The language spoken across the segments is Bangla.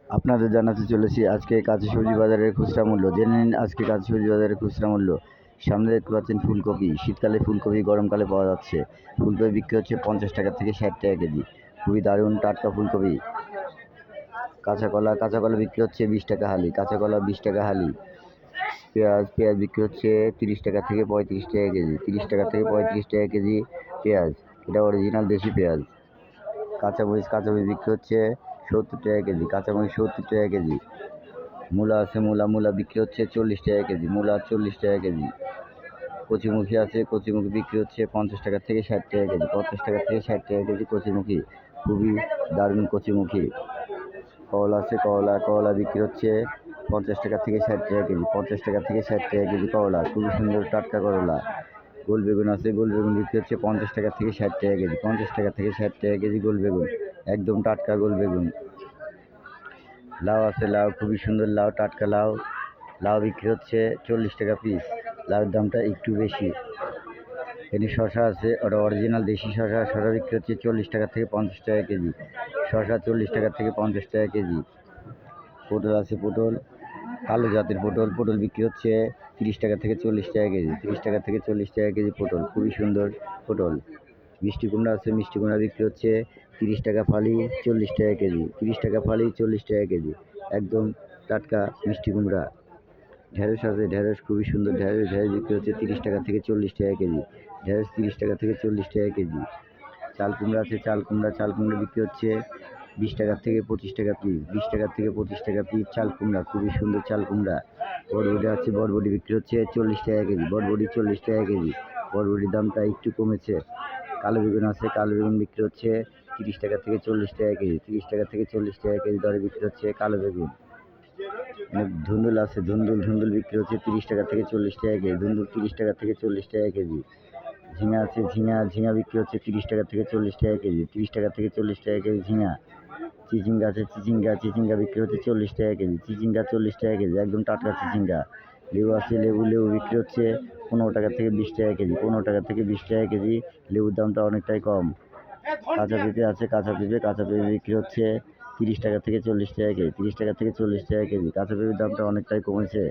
আপনাদের জানাতে চলেছি আজকে কাঁচা সবজি বাজারের খুচরা মূল্য। জেনে নিন আজকে কাঁচা সবজি বাজারের খুচরা মূল্য। সামনে দেখতে পাচ্ছেন ফুলকপি। শীতকালে ফুলকপি গরমকালে পাওয়া যাচ্ছে। ফুলকপি বিক্রি হচ্ছে 50 টাকা থেকে 60 টাকা কেজি। খুবই দারুণ টাটকা ফুলকপি। কাঁচা কলা বিক্রি হচ্ছে 20 টাকা হালি। কাঁচা কলা 20 টাকা হালি। পেঁয়াজ বিক্রি হচ্ছে 30 টাকা থেকে 35 টাকা কেজি। 30 টাকা থেকে 35 টাকা কেজি পেঁয়াজ। এটা অরিজিনাল দেশি পেঁয়াজ। কাঁচামরিচ বিক্রি হচ্ছে 70 টাকা কেজি। কাঁচামরিচ 70 টাকা কেজি। মূলা বিক্রি হচ্ছে 40 টাকা কেজি। মূলা 40 টাকা কেজি। কচিমুখী বিক্রি হচ্ছে 50 টাকা থেকে 60 টাকা কেজি। 50 টাকা থেকে 60 টাকা কেজি কচিমুখী। খুবই দারুণ কচিমুখী। করলা বিক্রি হচ্ছে 50 টাকা থেকে 60 টাকা কেজি। 50 টাকা থেকে 60 টাকা কেজি করলা। খুবই সুন্দর টাটকা করলা। গোল বেগুন বিক্রি হচ্ছে 50 টাকা থেকে 60 টাকা কেজি। 50 টাকা থেকে 60 টাকা কেজি গোল বেগুন। একদম টাটকা গোল বেগুন। লাউ খুবই সুন্দর লাউ, টাটকা লাউ বিক্রি হচ্ছে 40 টাকা পিস। লাউয়ের দামটা একটু বেশি। এখানে শশা আছে, ওটা অরিজিনাল দেশি শশা বিক্রি হচ্ছে 40 টাকা থেকে 50 টাকা কেজি। শশা 40 টাকা থেকে 50 টাকা কেজি। পটল কালো জাতের পটল বিক্রি হচ্ছে 30 টাকা থেকে 40 টাকা কেজি। 30 টাকা থেকে 40 টাকা কেজি পটল। খুবই সুন্দর পটল। মিষ্টি কুমড়া বিক্রি হচ্ছে 30 টাকা ফালি, 40 টাকা কেজি। 30 টাকা ফালি, 40 টাকা কেজি। একদম টাটকা মিষ্টি কুমড়া। ঢেঁড়স খুবই সুন্দর। ঢেঁড়স বিক্রি হচ্ছে 30 টাকা থেকে 40 টাকা কেজি। ঢেঁড়স 30 টাকা থেকে 40 টাকা কেজি। চাল কুমড়া বিক্রি হচ্ছে 20 টাকা থেকে 25 টাকা পিস। 20 টাকা থেকে 25 টাকা পিস চাল কুমড়া। খুবই সুন্দর চাল কুমড়া। বরবটি বিক্রি হচ্ছে 40 টাকা কেজি। বরবটি 40 টাকা কেজি। বরবটির দামটা একটু কমেছে। কালো বেগুন বিক্রি হচ্ছে 30 টাকা থেকে 40 টাকা কেজি। 30 টাকা থেকে 40 টাকা কেজি দরে বিক্রি হচ্ছে কালো বেগুন। ধুন্দুল বিক্রি হচ্ছে 30 টাকা থেকে 40 টাকা কেজি। ধুন্দুল 30 টাকা থেকে 40 টাকা কেজি। ঝিঙা বিক্রি হচ্ছে 30 টাকা থেকে 40 টাকা কেজি। 30 টাকা থেকে 40 টাকা কেজি ঝিঙা। চিচিঙ্গা বিক্রি হচ্ছে 40 টাকা কেজি। চিচিঙ্গা 40 টাকা কেজি। একদম টাটকা চিচিঙ্গা। লেবু বিক্রি হচ্ছে 15 টাকা থেকে 20 টাকা কেজি। 15 টাকা থেকে 20 টাকা কেজি। লেবুর দামটা অনেকটাই কম। কাঁচা পেঁপে বিক্রি হচ্ছে 30 টাকা থেকে 40 টাকা কেজি। 30 টাকা থেকে 40 টাকা কেজি। কাঁচা পেঁপের দামটা অনেকটাই কমেছে।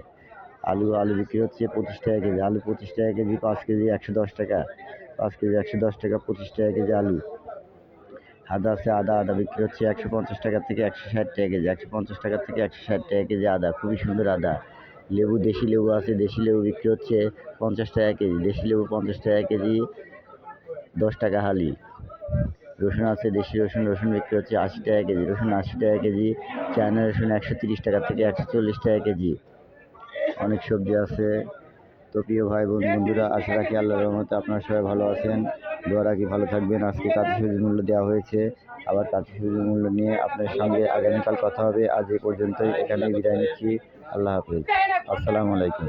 আলু বিক্রি হচ্ছে 25 টাকা কেজি। আলু 25 টাকা কেজি। 5 কেজি 110 টাকা। 5 কেজি 110 টাকা। 25 টাকা কেজি আলু। আদা বিক্রি হচ্ছে 150 টাকা থেকে 160 টাকা কেজি। 150 টাকা থেকে 160 টাকা কেজি আদা। খুবই সুন্দর আদা। দেশি লেবু আছে। দেশি লেবু বিক্রি হচ্ছে 50 টাকা কেজি। দেশি লেবু 50 টাকা কেজি, 10 টাকা হালি। রসুন আছে, দেশি রসুন বিক্রি হচ্ছে 80 টাকা কেজি। রসুন 80 টাকা কেজি। চায়না রসুন 130 টাকা থেকে 140 টাকা কেজি। অনেক সবজি আছে। তো প্রিয় ভাই বন্ধুরা, আশা রাখি আল্লাহর রহমতে আপনারা সবাই ভালো আছেন। দোয়া রাখি ভালো থাকবেন। আজকে কাঁচা সবজির মূল্য দেওয়া হয়েছে। আবার কাঁচা সবজির মূল্য নিয়ে আপনার সঙ্গে আগামীকাল কথা হবে। আজ এই পর্যন্তই, এখানেই বিদায় নিচ্ছি। আল্লাহ হাফেজ। আসসালামু আলাইকুম।